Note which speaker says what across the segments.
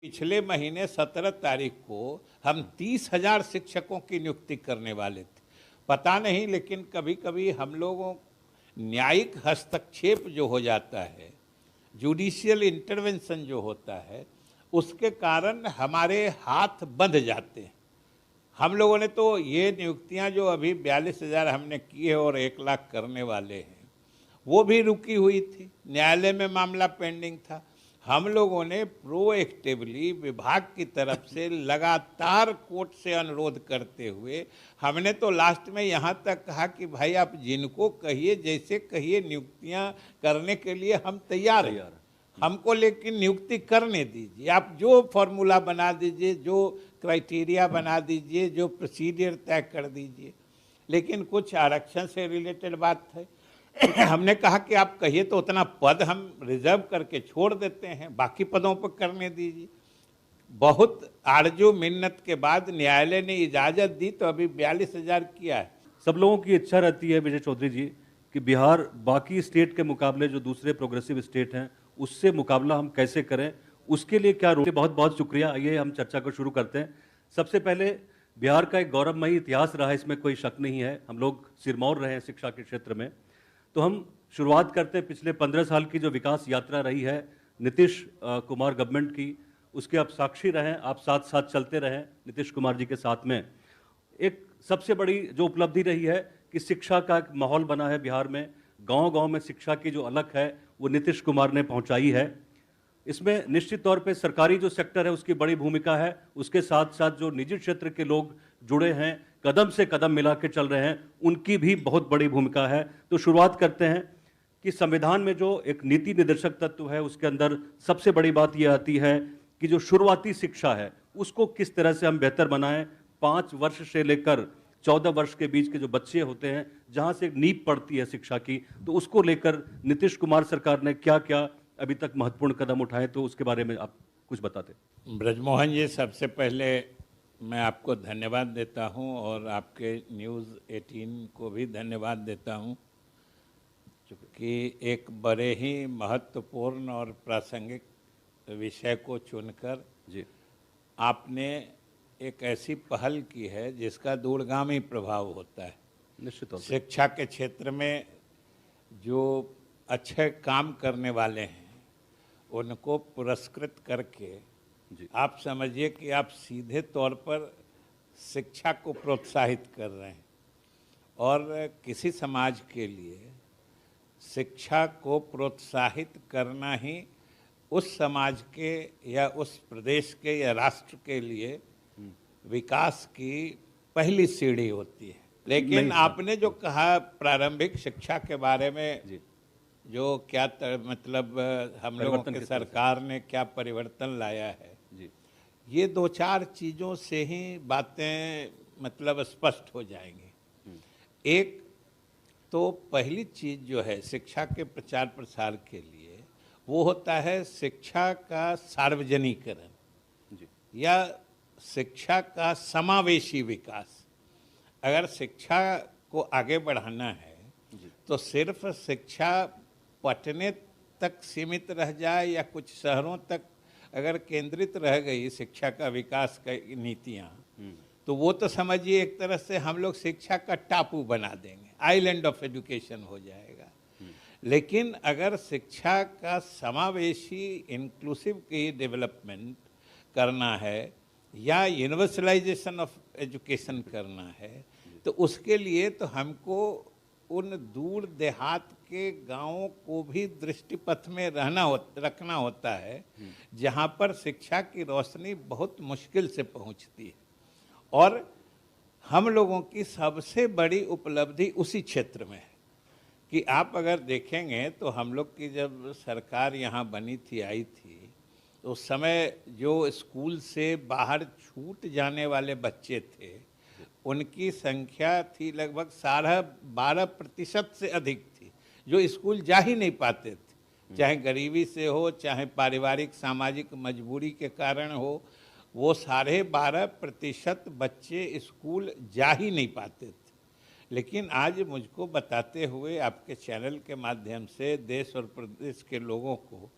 Speaker 1: पिछले महीने 17 तारीख को हम 30,000 शिक्षकों की नियुक्ति करने वाले थे। पता नहीं, लेकिन कभी कभी हम लोगों न्यायिक हस्तक्षेप जो हो जाता है, जुडिशियल इंटरवेंशन जो होता है, उसके कारण हमारे हाथ बंध जाते हैं। हम लोगों ने तो ये नियुक्तियां जो अभी 42,000 हमने की है और 1 लाख करने वाले हैं, वो भी रुकी हुई थी, न्यायालय में मामला पेंडिंग था। हम लोगों ने प्रोएक्टिवली विभाग की तरफ से लगातार कोर्ट से अनुरोध करते हुए हमने तो लास्ट में यहाँ तक कहा कि भाई आप जिनको कहिए, जैसे कहिए, नियुक्तियाँ करने के लिए हम तैयार हैं, हमको लेकिन नियुक्ति करने दीजिए। आप जो फॉर्मूला बना दीजिए, जो क्राइटेरिया बना दीजिए, जो प्रोसीडियर तय कर दीजिए। लेकिन कुछ आरक्षण से रिलेटेड बात है, हमने कहा कि आप कहिए तो उतना पद हम रिजर्व करके छोड़ देते हैं, बाकी पदों पर करने दीजिए। बहुत आरजू मिन्नत के बाद न्यायालय ने इजाज़त दी तो अभी 42,000 किया है।
Speaker 2: सब लोगों की इच्छा रहती है विजय चौधरी जी कि बिहार बाकी स्टेट के मुकाबले, जो दूसरे प्रोग्रेसिव स्टेट हैं, उससे मुकाबला हम कैसे करें, उसके लिए क्या रोक। बहुत बहुत शुक्रिया। आइए हम चर्चा को शुरू करते हैं। सबसे पहले, बिहार का एक गौरवमयी इतिहास रहा है, इसमें कोई शक नहीं है। हम लोग सिरमौर रहे हैं शिक्षा के क्षेत्र में। तो हम शुरुआत करते हैं पिछले 15 साल की जो विकास यात्रा रही है नीतीश कुमार गवर्नमेंट की, उसके आप साक्षी रहें, आप साथ साथ चलते रहें नीतीश कुमार जी के साथ में। एक सबसे बड़ी जो उपलब्धि रही है कि शिक्षा का एक माहौल बना है बिहार में। गांव-गांव में शिक्षा की जो अलख है वो नीतीश कुमार ने पहुंचाई है। इसमें निश्चित तौर पे सरकारी जो सेक्टर है उसकी बड़ी भूमिका है, उसके साथ साथ जो निजी क्षेत्र के लोग जुड़े हैं, कदम से कदम मिला के चल रहे हैं, उनकी भी बहुत बड़ी भूमिका है। तो शुरुआत करते हैं कि संविधान में जो एक नीति निर्देशक तत्व है, उसके अंदर सबसे बड़ी बात यह आती है कि जो शुरुआती शिक्षा है उसको किस तरह से हम बेहतर बनाएं। 5 वर्ष से लेकर 14 वर्ष के बीच के जो बच्चे होते हैं, जहां से एक नींव पड़ती है शिक्षा की, तो उसको लेकर नीतीश कुमार सरकार ने क्या क्या अभी तक महत्वपूर्ण कदम उठाए, तो उसके बारे में आप कुछ बताते।
Speaker 1: ब्रजमोहन जी, सबसे पहले मैं आपको धन्यवाद देता हूं और आपके न्यूज़ 18 को भी धन्यवाद देता हूं कि एक बड़े ही महत्वपूर्ण और प्रासंगिक विषय को चुनकर
Speaker 2: जी,
Speaker 1: आपने एक ऐसी पहल की है जिसका दूरगामी प्रभाव होता है।
Speaker 2: निश्चित तौर पे
Speaker 1: शिक्षा के क्षेत्र में जो अच्छे काम करने वाले हैं उनको पुरस्कृत करके
Speaker 2: जी,
Speaker 1: आप समझिए कि आप सीधे तौर पर शिक्षा को प्रोत्साहित कर रहे हैं। और किसी समाज के लिए शिक्षा को प्रोत्साहित करना ही उस समाज के या उस प्रदेश के या राष्ट्र के लिए विकास की पहली सीढ़ी होती है। लेकिन आपने जो कहा प्रारंभिक शिक्षा के बारे में,
Speaker 2: जी,
Speaker 1: जो क्या मतलब हम लोगों के सरकार ने क्या परिवर्तन लाया है,
Speaker 2: जी,
Speaker 1: ये 2-4 चीज़ों से ही बातें मतलब स्पष्ट हो जाएंगी। एक तो पहली चीज़ जो है शिक्षा के प्रचार प्रसार के लिए, वो होता है शिक्षा का सार्वजनिकरण
Speaker 2: जी,
Speaker 1: या शिक्षा का समावेशी विकास। अगर शिक्षा को आगे बढ़ाना है तो सिर्फ शिक्षा पटने तक सीमित रह जाए या कुछ शहरों तक अगर केंद्रित रह गई शिक्षा का विकास की नीतियाँ, तो वो तो समझिए एक तरह से हम लोग शिक्षा का टापू बना देंगे, आइलैंड ऑफ एजुकेशन हो जाएगा। लेकिन अगर शिक्षा का समावेशी इंक्लूसिव की डेवलपमेंट करना है या यूनिवर्सलाइजेशन ऑफ एजुकेशन करना है, तो उसके लिए तो हमको उन दूर देहात के गांवों को भी दृष्टिपथ में रखना होता है, जहां पर शिक्षा की रोशनी बहुत मुश्किल से पहुंचती है। और हम लोगों की सबसे बड़ी उपलब्धि उसी क्षेत्र में है कि आप अगर देखेंगे तो हम लोग की जब सरकार यहाँ बनी थी, आई थी, तो उस समय जो स्कूल से बाहर छूट जाने वाले बच्चे थे उनकी संख्या थी लगभग 12.5% से अधिक थी, जो स्कूल जा ही नहीं पाते थे, चाहे गरीबी से हो, चाहे पारिवारिक सामाजिक मजबूरी के कारण हो। वो 12.5% बच्चे स्कूल जा ही नहीं पाते थे। लेकिन आज मुझको बताते हुए आपके चैनल के माध्यम से देश और प्रदेश के लोगों को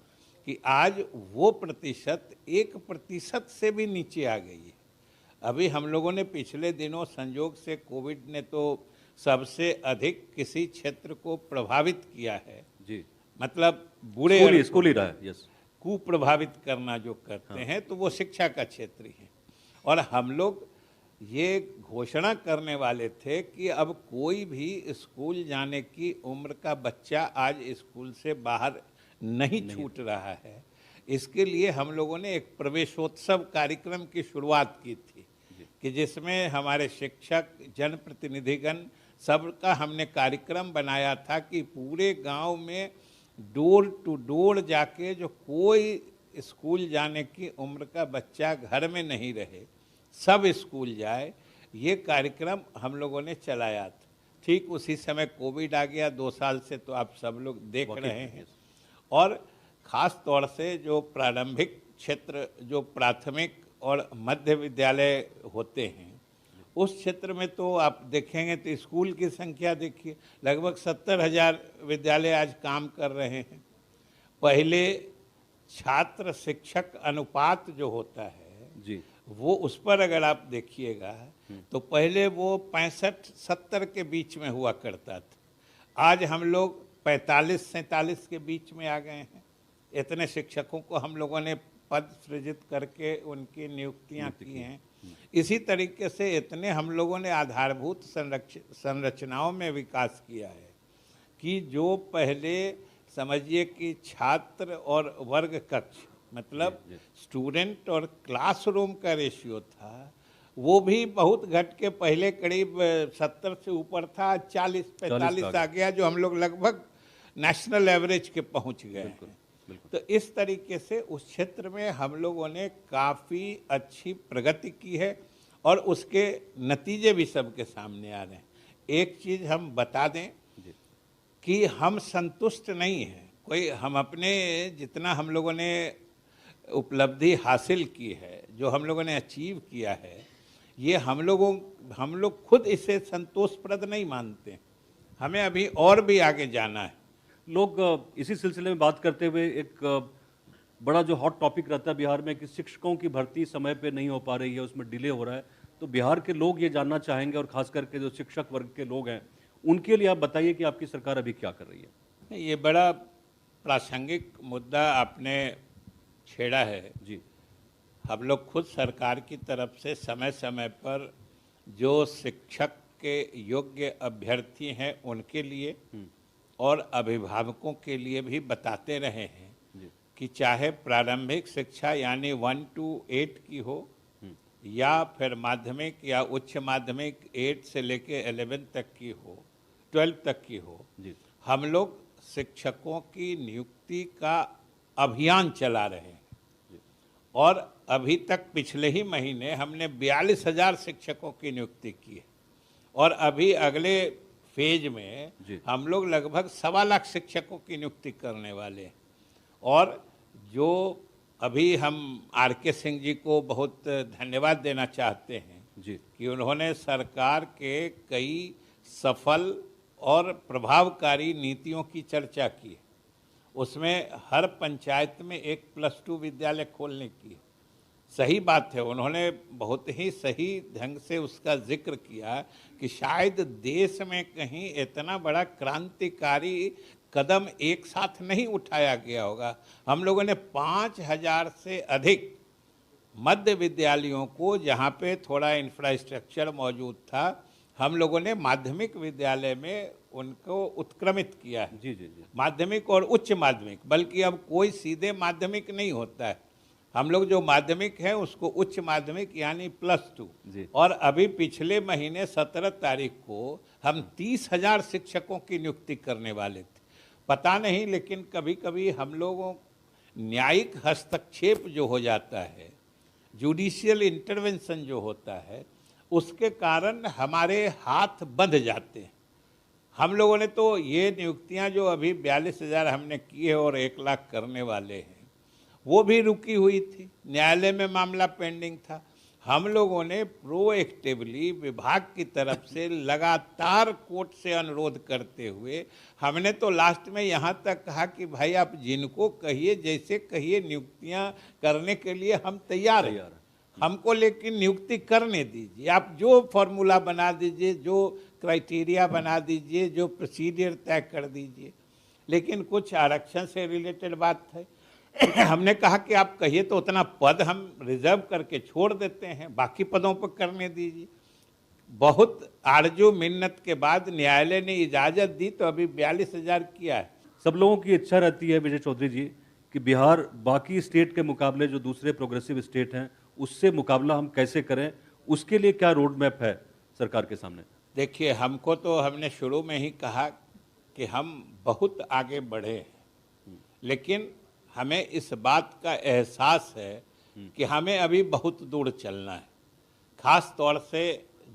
Speaker 1: कि आज वो प्रतिशत 1% से भी नीचे आ गई है। अभी हम लोगों ने पिछले दिनों संयोग से कोविड ने तो सबसे अधिक किसी क्षेत्र को प्रभावित किया है,
Speaker 2: जी,
Speaker 1: मतलब बुरे
Speaker 2: स्कूल ही रहा है। यस,
Speaker 1: कुप्रभावित करना जो करते हैं तो वो शिक्षा का क्षेत्र ही है। और हम लोग ये घोषणा करने वाले थे कि अब कोई भी स्कूल जाने की उम्र का बच्चा आज स्कूल से बाहर नहीं छूट रहा है। इसके लिए हम लोगों ने एक प्रवेशोत्सव कार्यक्रम की शुरुआत की थी कि जिसमें हमारे शिक्षक, जनप्रतिनिधिगण सबका हमने कार्यक्रम बनाया था कि पूरे गांव में डोर टू डोर जाके जो कोई स्कूल जाने की उम्र का बच्चा घर में नहीं रहे, सब स्कूल जाए। ये कार्यक्रम हम लोगों ने चलाया था। ठीक उसी समय कोविड आ गया, 2 साल से तो आप सब लोग देख रहे हैं। और ख़ास तौर से जो प्रारंभिक क्षेत्र, जो प्राथमिक और मध्य विद्यालय होते हैं, उस क्षेत्र में तो आप देखेंगे तो स्कूल की संख्या देखिए, लगभग 70,000 विद्यालय आज काम कर रहे हैं। पहले छात्र शिक्षक अनुपात जो होता है
Speaker 2: जी,
Speaker 1: वो उस पर अगर आप देखिएगा तो पहले वो 65-70 के बीच में हुआ करता था। आज हम लोग 45-47 के बीच में आ गए हैं। इतने शिक्षकों को हम लोगों ने पद सृजित करके उनकी नियुक्तियां की हैं। इसी तरीके से इतने हम लोगों ने आधारभूत संरचनाओं में विकास किया है कि जो पहले समझिए कि छात्र और वर्ग कक्ष, मतलब स्टूडेंट और क्लासरूम का रेशियो था, वो भी बहुत घट के पहले करीब 70 से ऊपर था, 40-45 आ गया, जो हम लोग लगभग नेशनल एवरेज के पहुंच गए हैं। तो इस तरीके से उस क्षेत्र में हम लोगों ने काफ़ी अच्छी प्रगति की है और उसके नतीजे भी सबके सामने आ रहे हैं। एक चीज़ हम बता दें कि हम संतुष्ट नहीं हैं कोई, हम अपने जितना हम लोगों ने उपलब्धि हासिल की है, जो हम लोगों ने अचीव किया है, ये हम लोग खुद इसे संतोषप्रद नहीं मानते। हमें अभी और भी आगे जाना है।
Speaker 2: लोग इसी सिलसिले में बात करते हुए एक बड़ा जो हॉट टॉपिक रहता है बिहार में कि शिक्षकों की भर्ती समय पे नहीं हो पा रही है, उसमें डिले हो रहा है। तो बिहार के लोग ये जानना चाहेंगे, और खास करके जो शिक्षक वर्ग के लोग हैं उनके लिए आप बताइए कि आपकी सरकार अभी क्या कर रही है।
Speaker 1: ये बड़ा प्रासंगिक मुद्दा आपने छेड़ा है
Speaker 2: जी,
Speaker 1: हम लोग खुद सरकार की तरफ से समय समय पर जो शिक्षक के योग्य अभ्यर्थी हैं उनके लिए और अभिभावकों के लिए भी बताते रहे हैं कि चाहे प्रारंभिक शिक्षा यानी 1 to 8 की हो या फिर माध्यमिक या उच्च माध्यमिक 8 से लेके 11 तक की हो, 12 तक की हो, हम लोग शिक्षकों की नियुक्ति का अभियान चला रहे हैं। और अभी तक पिछले ही महीने हमने 42,000 शिक्षकों की नियुक्ति की है और अभी अगले फेज में हम लोग लगभग 1.25 लाख शिक्षकों की नियुक्ति करने वाले हैं। और जो अभी हम आर.के. सिंह जी को बहुत धन्यवाद देना चाहते हैं कि उन्होंने सरकार के कई सफल और प्रभावकारी नीतियों की चर्चा की है। उसमें हर पंचायत में एक +2 विद्यालय खोलने की सही बात है। उन्होंने बहुत ही सही ढंग से उसका जिक्र किया कि शायद देश में कहीं इतना बड़ा क्रांतिकारी कदम एक साथ नहीं उठाया गया होगा। हम लोगों ने 5,000 से अधिक मध्य विद्यालयों को, जहाँ पे थोड़ा इंफ्रास्ट्रक्चर मौजूद था, हम लोगों ने माध्यमिक विद्यालय में उनको उत्क्रमित किया है।
Speaker 2: जी जी जी,
Speaker 1: माध्यमिक और उच्च माध्यमिक, बल्कि अब कोई सीधे माध्यमिक नहीं होता है। हम लोग जो माध्यमिक है उसको उच्च माध्यमिक यानी +2। और अभी पिछले महीने 17 तारीख को हम 30,000 शिक्षकों की नियुक्ति करने वाले थे। पता नहीं, लेकिन कभी कभी हम लोगों न्यायिक हस्तक्षेप जो हो जाता है, जुडिशियल इंटरवेंशन जो होता है, उसके कारण हमारे हाथ बंध जाते हैं। हम लोगों ने तो ये नियुक्तियां जो अभी 42,000 हमने की है और 1 लाख करने वाले हैं, वो भी रुकी हुई थी, न्यायालय में मामला पेंडिंग था। हम लोगों ने प्रोएक्टिवली विभाग की तरफ से लगातार कोर्ट से अनुरोध करते हुए हमने तो लास्ट में यहाँ तक कहा कि भाई आप जिनको कहिए जैसे कहिए नियुक्तियाँ करने के लिए हम तैयार हैं, हमको लेकिन नियुक्ति करने दीजिए। आप जो फॉर्मूला बना दीजिए, जो क्राइटेरिया बना दीजिए, जो प्रोसीजर तय कर दीजिए। लेकिन कुछ आरक्षण से रिलेटेड बात है, हमने कहा कि आप कहिए तो उतना पद हम रिजर्व करके छोड़ देते हैं, बाकी पदों पर करने दीजिए। बहुत आरजू मिन्नत के बाद न्यायालय ने इजाजत दी तो अभी 42,000 किया है।
Speaker 2: सब लोगों की इच्छा रहती है विजय चौधरी जी कि बिहार बाकी स्टेट के मुकाबले जो दूसरे प्रोग्रेसिव स्टेट हैं उससे मुकाबला हम कैसे करें, उसके लिए क्या रोड मैप है सरकार के सामने?
Speaker 1: देखिए, हमको तो हमने शुरू में ही कहा कि हम बहुत आगे बढ़े हैं, लेकिन हमें इस बात का एहसास है कि हमें अभी बहुत दूर चलना है। खास तौर से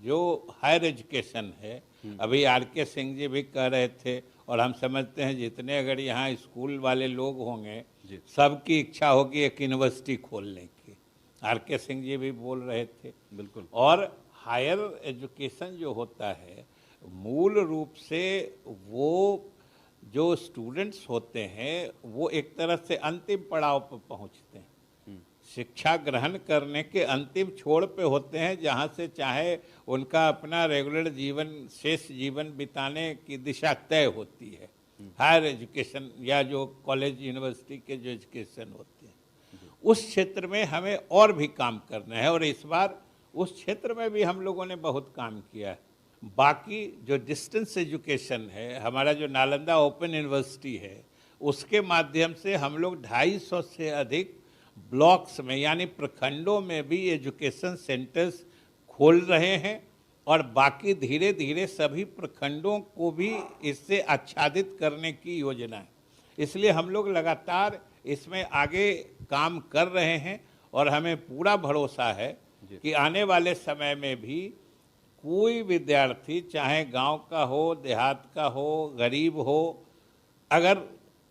Speaker 1: जो हायर एजुकेशन है, अभी आर.के. सिंह जी भी कह रहे थे और हम समझते हैं जितने अगर यहाँ स्कूल वाले लोग होंगे सबकी इच्छा होगी एक यूनिवर्सिटी खोलने की। आर.के. सिंह जी भी बोल रहे थे।
Speaker 2: बिल्कुल।
Speaker 1: और हायर एजुकेशन जो होता है मूल रूप से वो जो स्टूडेंट्स होते हैं वो एक तरह से अंतिम पड़ाव पर पहुंचते हैं, शिक्षा ग्रहण करने के अंतिम छोर पे होते हैं, जहां से चाहे उनका अपना रेगुलर जीवन शेष जीवन बिताने की दिशा तय होती है। हायर एजुकेशन या जो कॉलेज यूनिवर्सिटी के जो एजुकेशन होते हैं उस क्षेत्र में हमें और भी काम करना है, और इस बार उस क्षेत्र में भी हम लोगों ने बहुत काम किया है। बाकी जो डिस्टेंस एजुकेशन है, हमारा जो नालंदा ओपन यूनिवर्सिटी है, उसके माध्यम से हम लोग 250 से अधिक ब्लॉक्स में यानी प्रखंडों में भी एजुकेशन सेंटर्स खोल रहे हैं, और बाकी धीरे धीरे सभी प्रखंडों को भी इससे आच्छादित करने की योजना है। इसलिए हम लोग लगातार इसमें आगे काम कर रहे हैं, और हमें पूरा भरोसा है कि आने वाले समय में भी कोई विद्यार्थी चाहे गांव का हो, देहात का हो, गरीब हो, अगर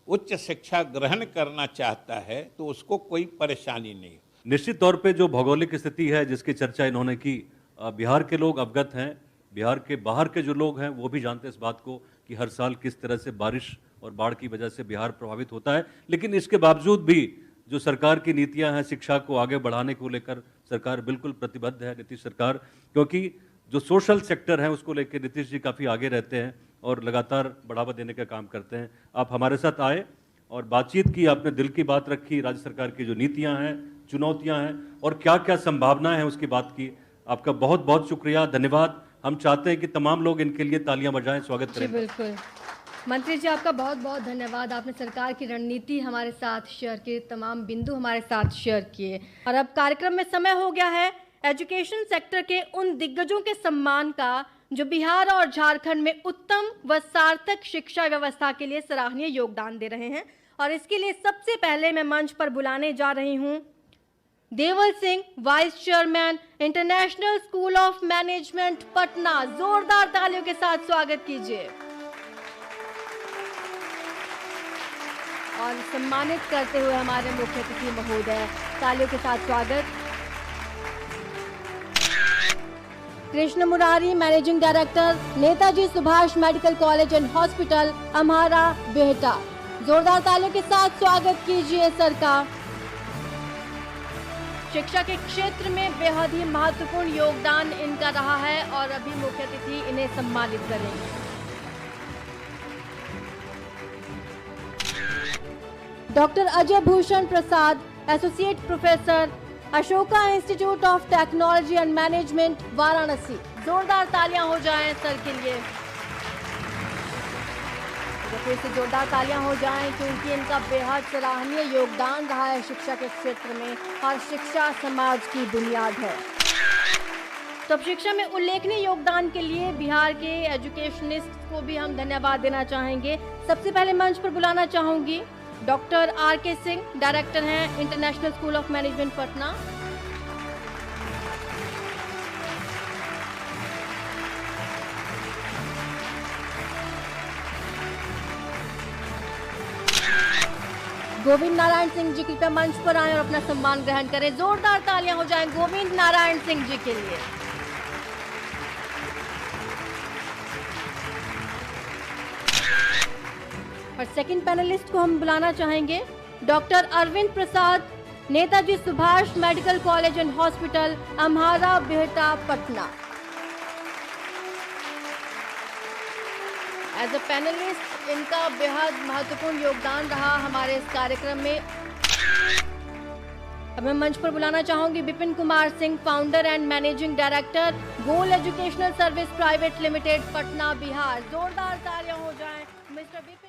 Speaker 1: उच्च शिक्षा ग्रहण करना चाहता है तो उसको कोई परेशानी नहीं।
Speaker 2: निश्चित तौर पे जो भौगोलिक स्थिति है जिसकी चर्चा इन्होंने की, बिहार के लोग अवगत हैं, बिहार के बाहर के जो लोग हैं वो भी जानते हैं इस बात को कि हर साल किस तरह से बारिश और बाढ़ की वजह से बिहार प्रभावित होता है। लेकिन इसके बावजूद भी जो सरकार की नीतियां हैं शिक्षा को आगे बढ़ाने को लेकर सरकार बिल्कुल प्रतिबद्ध है, नीतीश सरकार, क्योंकि जो सोशल सेक्टर है उसको लेकर नीतीश जी काफ़ी आगे रहते हैं और लगातार बढ़ावा देने का काम करते हैं। आप हमारे साथ आए और बातचीत की, आपने दिल की बात रखी, राज्य सरकार की जो नीतियां हैं, चुनौतियां हैं और क्या क्या संभावनाएं हैं उसकी बात की। आपका बहुत बहुत शुक्रिया, धन्यवाद। हम चाहते हैं कि तमाम लोग इनके लिए तालियां बजाएं, स्वागत करें।
Speaker 3: बिल्कुल मंत्री जी, आपका बहुत बहुत धन्यवाद। आपने सरकार की रणनीति हमारे साथ शेयर की, तमाम बिंदु हमारे साथ शेयर किए। और अब कार्यक्रम में समय हो गया है एजुकेशन सेक्टर के उन दिग्गजों के सम्मान का जो बिहार और झारखंड में उत्तम व सार्थक शिक्षा व्यवस्था के लिए सराहनीय योगदान दे रहे हैं। और इसके लिए सबसे पहले मैं मंच पर बुलाने जा रही हूं Deval Singh, vice chairman, international school of management Patna. जोरदार तालियों के साथ स्वागत कीजिए और सम्मानित करते हुए हमारे मुख्य अतिथि महोदय, तालियों के साथ स्वागत। Krishna Murari, managing director, Netaji Subhash medical college and hospital, Amhara, Bihta. जोरदार तालियों के साथ स्वागत कीजिए सर का। शिक्षा के क्षेत्र में बेहद ही महत्वपूर्ण योगदान इनका रहा है और अभी मुख्य अतिथि इन्हें सम्मानित करेंगे। Doctor Ajay Bhushan Prasad, associate professor, Ashoka institute of technology and management, Varanasi. जोरदार तालियां हो जाएं सर के लिए। फिर से जोरदार तालियां हो जाएं क्योंकि इनका बेहद सराहनीय योगदान रहा है शिक्षा के क्षेत्र में, और शिक्षा समाज की बुनियाद है। तो अब शिक्षा में उल्लेखनीय योगदान के लिए बिहार के एजुकेशनिस्ट को भी हम धन्यवाद देना चाहेंगे। सबसे पहले मंच पर बुलाना चाहूंगी डॉक्टर आर.के. सिंह, डायरेक्टर हैं international school of management Patna. Govind Narayan Singh ji कृपया मंच पर आएं और अपना सम्मान ग्रहण करें। जोरदार तालियां हो जाएं गोविंद नारायण सिंह जी के लिए। और सेकंड पैनलिस्ट को हम बुलाना चाहेंगे doctor Arvind Prasad, Netaji Subhash medical college and hospital, Amhara Bihta, Patna. As a panelist इनका बेहद महत्वपूर्ण योगदान रहा हमारे इस कार्यक्रम में। अब मैं मंच पर बुलाना चाहूंगी Vipin Kumar Singh, founder and managing director, goal educational service private limited, Patna, Bihar. जोरदार तालियां हो जाएं मिस्टर विपिन।